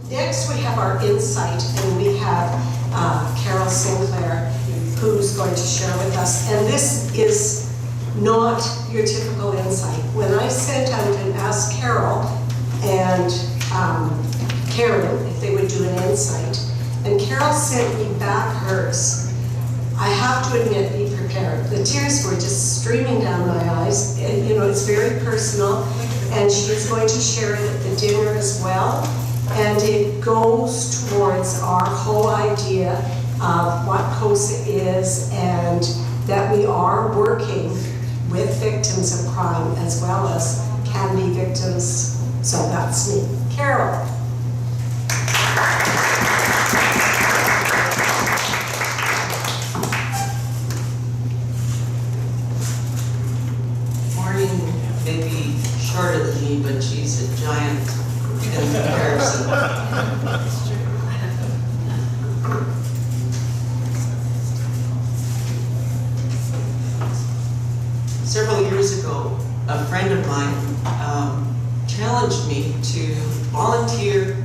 Next, we have our insight, and we have Carol Sinclair, who's going to share with us. And this is not your typical insight. When I sent out and asked Carol and Karen if they would do an insight, and Carol sent me back hers, I have to admit, be prepared. The tears were just streaming down my eyes. And, you know, it's very personal, and she is going to share it at the dinner as well. And it goes towards our whole idea of what COSA is, and that we are working with victims of crime as well as can be victims. So that's me. Carol. Maureen may be shorter than me, but she's a giant in comparison. Several years ago, a friend of mine challenged me to volunteer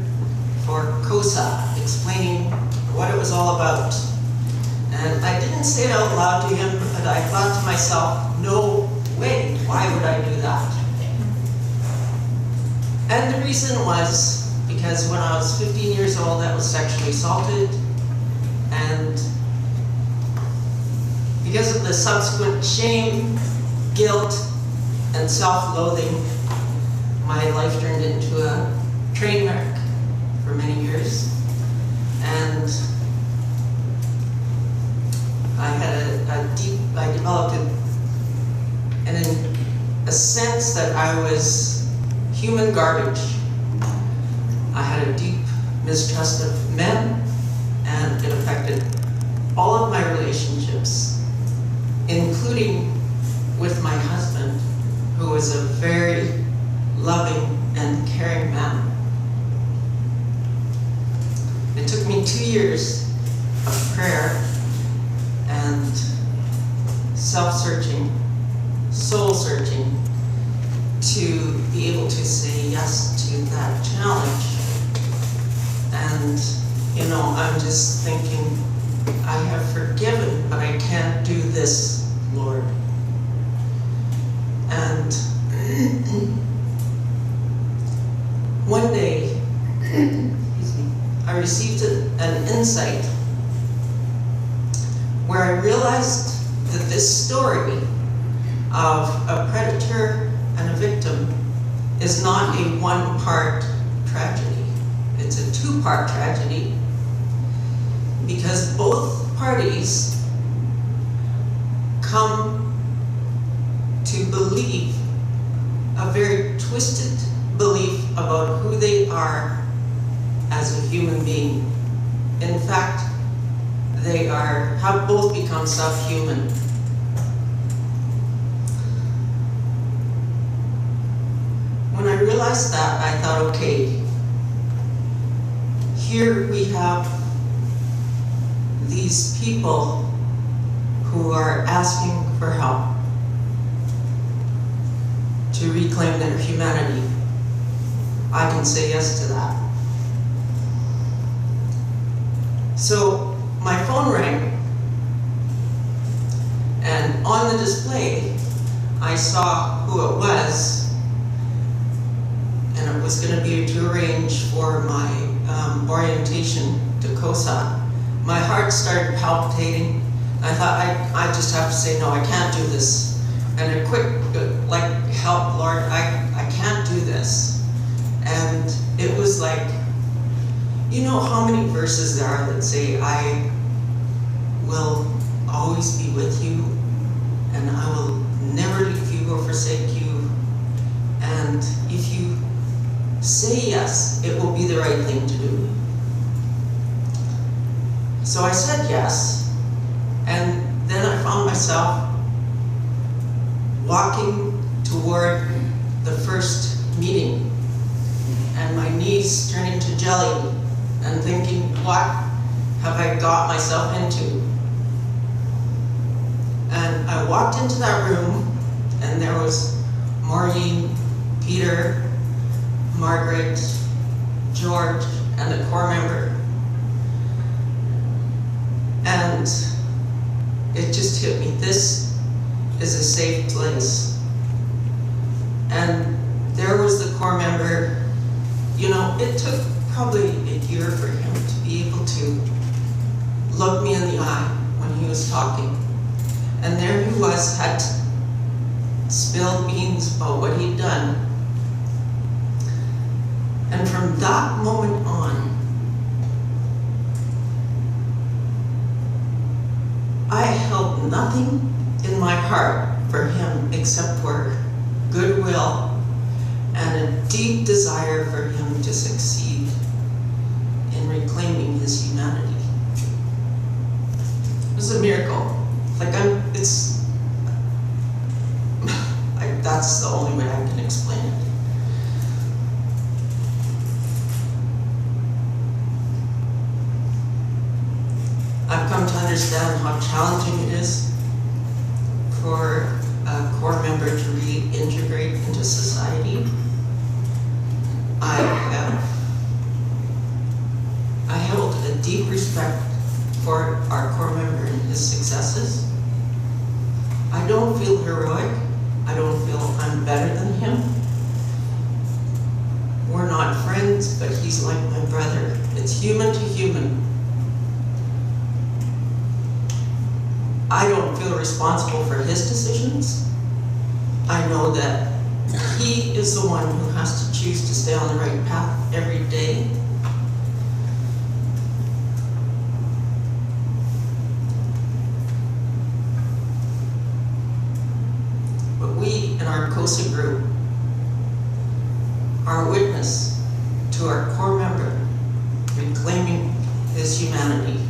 for COSA, explaining what it was all about. And I didn't say it out loud to him, but I thought to myself, no way, why would I do that? And the reason was because when I was 15 years old, I was sexually assaulted, and because of the subsequent shame, guilt, and self-loathing, my life turned into a train wreck for many years. And I developed a sense that I was human garbage. I had a deep mistrust of men, and it affected all of my relationships, including with my husband, who was a very loving and caring man. It took me 2 years of prayer and self-searching, soul-searching, to be able to say yes to that challenge. And, you know, I'm just thinking, I have forgiven, but I can't do this, Lord. And one day, I received an insight where I realized that this story of a predator and a victim is not a one-part tragedy. It's a two-part tragedy, because both parties come to believe a very twisted belief about who they are as a human being. In fact, they have both become subhuman. When I realized that, I thought, okay, here we have these people who are asking for help to reclaim their humanity. I can say yes to that. So my phone rang, and on the display I saw who it was, and it was going to be to arrange for my orientation to COSA. My heart started palpitating. I thought, I just have to say, no, I can't do this. And a quick, like, help, Lord, I can't do this. And it was like, you know how many verses there are that say, I will always be with you, and I will never leave you or forsake you. And if you say yes, it will be the right thing to do. So I said yes, and then I found myself walking toward the first meeting, and my knees turning to jelly, and thinking, what have I got myself into? And I walked into that room, and there was Maureen, Peter, Margaret, George, and the core member. And it just hit me, this is a safe place. And there was the core member. You know, it took probably a year for him to be able to look me in the eye when he was talking. And there he was, had spilled beans about what he'd done. And from that moment on, I held nothing in my heart for him except for goodwill and a deep desire for him to succeed in reclaiming his humanity. It was a miracle. Like that's the only way I can explain it. I've come to understand how challenging it is for a core member to reintegrate into society. I held a deep respect for our core member and his successes. I don't feel heroic. I don't feel I'm better than him. We're not friends, but he's like my brother. It's human to human. I don't feel responsible for his decisions. I know that he is the one who has to choose to stay on the right path every day. But we in our COSA group are a witness to our core member reclaiming his humanity.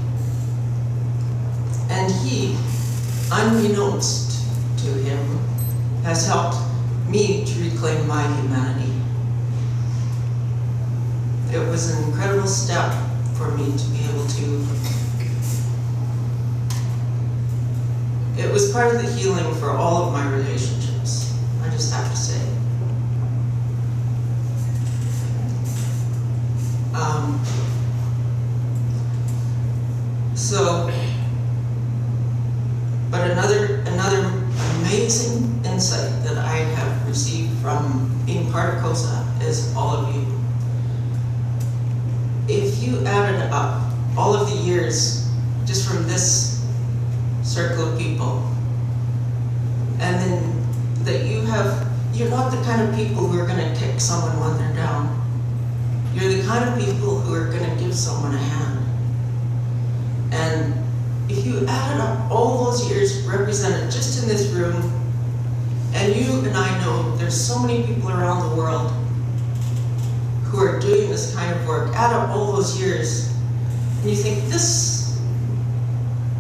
And he, unbeknownst to him, has helped me to reclaim my humanity. It was an incredible step for me to be able to. It was part of the healing for all of my relationships, I just have to say. But another amazing insight that I have received from being part of COSA is all of you. If you added up all of the years just from this circle of people, and then that you're not the kind of people who are going to kick someone when they're down. You're the kind of people who are going to give someone a hand. And if you added up all those years represented just in this room, and you and I know there's so many people around the world who are doing this kind of work, add up all those years, and you think,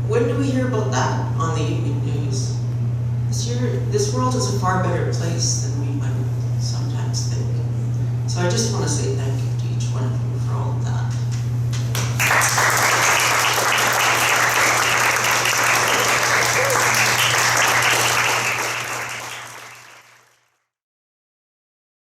when do we hear about that on the evening news? This world is a far better place than we might sometimes think. So I just want to say thank you.